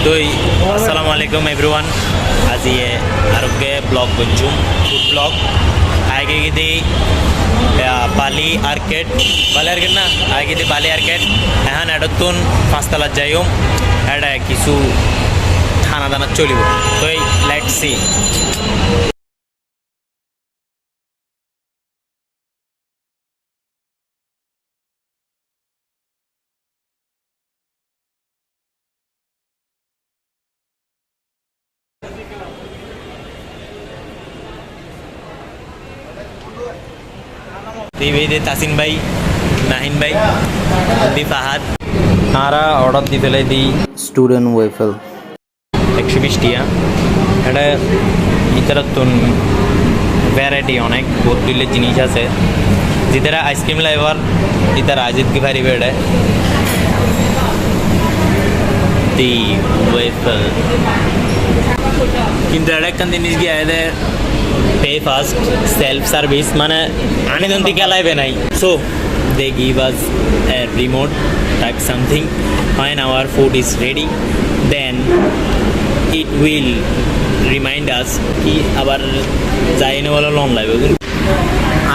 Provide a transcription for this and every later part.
तो Assalamualaikum everyone. आज ये आरोग्य ब्लॉग बंजूम फूड ब्लॉग आगे की थी बाली आर्केट ना आगे थी बाली आर्केट यहाँ एडतुन पाँचतला जाइम एडा किसु खाना दाना चलिब तो लेट्स सी दे तासिन भाई नाहिन भाई दी फाहाद आरा ऑर्डर दी फेले दी স্টুডেন্ট ওয়েফেল 120 টিয়া এটা ইতারাতুন ভ্যারাইটি অনেক বহুত দিলে জিনিস আছে যেটা আইসক্রিম লাইভার ইতার আজিদ কি ভারি বেড়ে দি ওয়েফেল কিন্তু এটা একটা জিনিস কি আইদে pay fast self service মানে আনে দন্তি কেলাইবে নাই so they give us a remote type something when our food is ready then it will remind us কি আবার যাইনে বলা লং লাগবে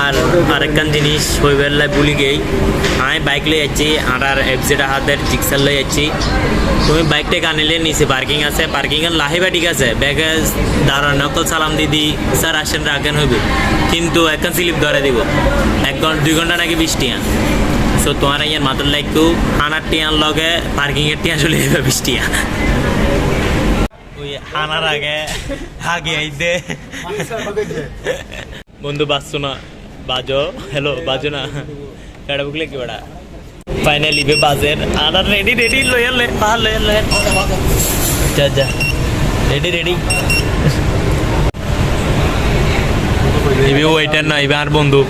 আর আরেকখান জিনিস হইবেলাই ভুলি গেই আমি বাইক লই যাচ্ছি আর এফজেডা হাতের জিক্সার লই যাচ্ছি তুমি বাইকটাকে আনিলে নিচে পার্কিং আছে পার্কিংয়ের লাহিবা ঠিক আছে ব্যাগে দাঁড়ান নকল সালাম দিদি স্যার আসেন রাখেন হইব কিন্তু এখন স্লিপ ধরে দিব 1-2 ঘন্টা নাকি 20 টিয়া সো তোমার ইয়ার মাত্র লাইকু আনার টিয়ার লগে পার্কিংয়ের টিয়া চলে যাবে 20 টিয়া ওই আনার আগে আগে আইতে বন্ধু বাজছো না বাজো হ্যালো বাজো না কাটা বুকলে কি বড়া ফাইনালি বে বাজের আনার রেডি রেডি লয়ালে পার লয়ালে যা যা রেডি রেডি ইবে ওয়েটার না ইবে আর বন্ধু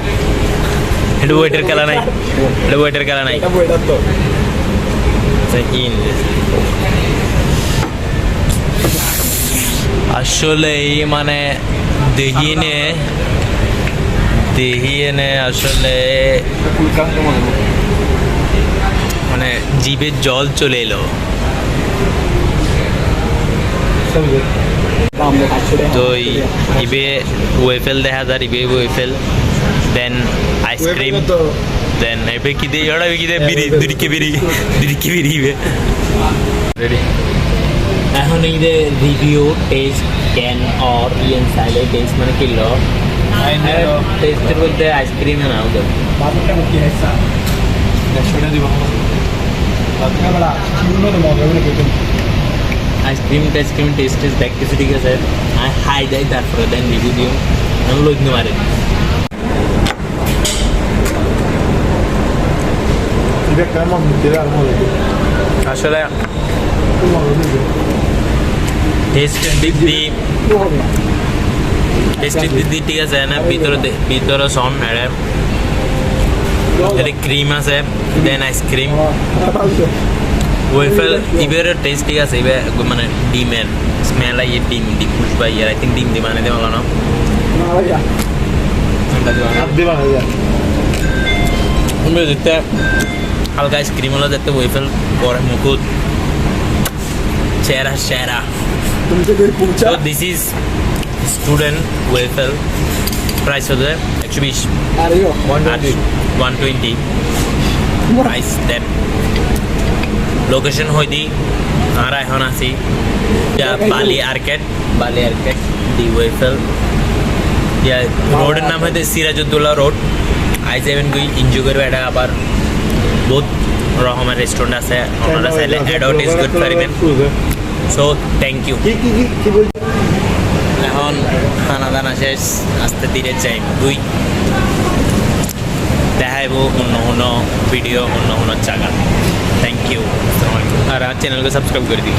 এটা ওয়েটার খেলা নাই এটা ওয়েটার খেলা নাই এটা ওয়েটার তো সেকিন আসলে মানে দেহিনে আসলে মানে জিভে জল চলে এলো তো ইবে ওয়েফেল দেখা যায় ইবে ওয়েফেল দেন আইসক্রিম দেন এবে কি দিয়ে ওরা কি দিয়ে বিড়ি দুরিকে বিড়ি রেডি এখন এই যে রিভিউ টেস্ট ক্যান অর ইয়েন সাইলে টেস্ট মানে কিলো টেস্টের মধ্যে আইসক্রিম না ওদের বাবুটা কি হইছে সেটা দিব বাবুটা বড় চিউনো তো মজা করে দেখুন আইসক্রিম টেস্ট ব্যাক কিছু ঠিক আছে আই হাই যাই তারপরে দেন রিভিউ দিও আমি লইতে মারে এটা কেমন দিরা আসলে টেস্ট দিদি দিদি ঠিক আছে না ভিতরে সন এটা ক্রিম আছে দেন আইসক্রিম ওয়েফেল ইবের টেস্ট ঠিক আছে ইবে মানে ডিমের স্মেল আই ডিম পুষবা ইয়ার আই থিঙ্ক ডিম দি মানে দেওয়া না যেতে হালকা আইসক্রিম হলো যাতে ওয়েফেল পরে মুকুট চেহারা so this is student waffle price হচ্ছে 120 120 price দেন লোকেশন হইদি আর এখন আছি বালি আর্কেট দি ওয়েফেল ইয়া রোডের নাম হচ্ছে সিরাজউদ্দৌলা রোড আই যাবেন কই এনজয় করবে এটা আবার বহুত রকমের রেস্টুরেন্ট আছে আপনারা চাইলে অ্যাডন ইজ গুড পারিবেন সো থ্যাংক ইউ এখন খানা দানা শেষ আস্তে ধীরে যাই দেখাইব অন্য ভিডিও অন্য জায়গা থ্যাংক ইউ আর চ্যানেলকে সাবস্ক্রাইব করে দিই